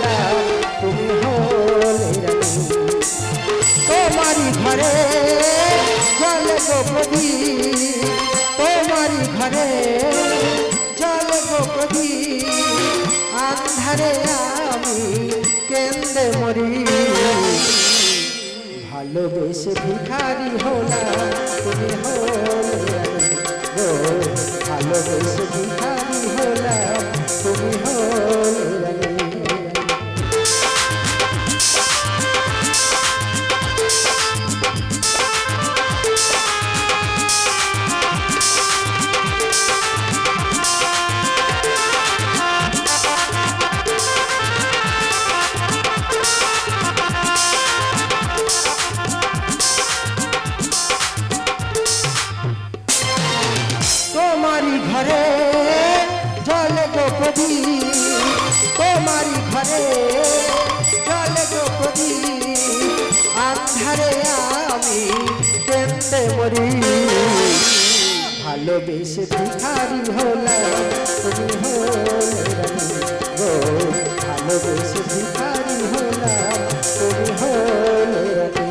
হলাম তুমি হলে রানী তোমারি ঘরে জল গো প্রদীপ তোমারি ঘরে জল গো প্রদীপ আন্ধারে আমি কেন্দে মরি ভালোবেসে ভিখারি হলাম তুমি হলে রানী গো ভালোবেসে ভিখারি হলাম তুমি হলে রানী তোমারি ঘরে জল গো প্রদীপ তোমারি ঘরে জল গো প্রদীপ আন্ধারে আমি কেন্দে মরি ভালোবেসে ভিখারি হলাম তুমি হলে রানী গো ভালোবেসে ভিখারি হলাম তুমি হলে রানী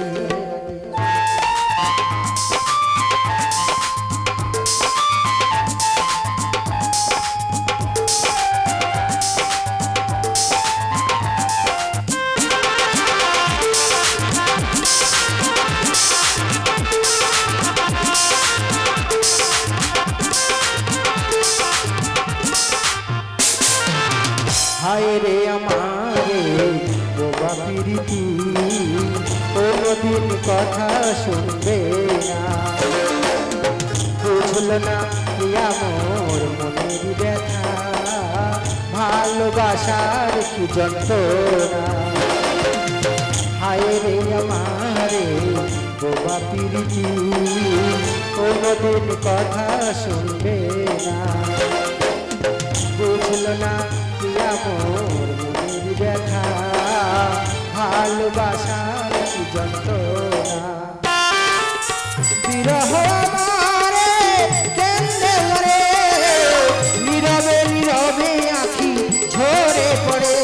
হায় রে আমারে বোবা প্রীতি কোনদিন কথা শুনবে না বুঝল না প্রিয়া মোর মনের ব্যথা ভালোবাসার কি যন্ত্রণা হায় রে আমারে বোবা প্রীতি কোনদিন কথা শুনবে না বুঝল না প্রিয়া মোর মনের ব্যথা ভালোবাসার কি যন্ত্রণা বিরহ আমারে কেন্দে মরে নীরবে নীরবে আঁখি ঝরে পড়ে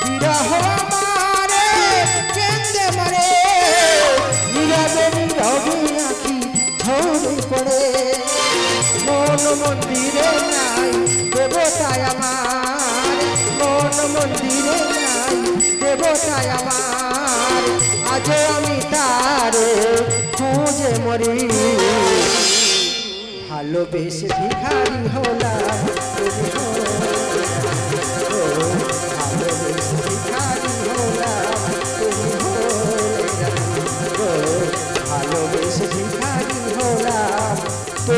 বিরহ আমারে কেন্দে মরে নীরবে নীরবে আঁখি ঝরে পড়ে মন মন্দিরে নাই দেবতায় আমার মন মন্দিরে নাই দেবতায় আমার আজ আমি তারে খুঁজে মরি ভালোবেসে ভিখারি হলাম তুমি ভালোবেসে ভিখারি হলাম তুমি হলে রানী ভালোবেসে ভিখারি হলাম তো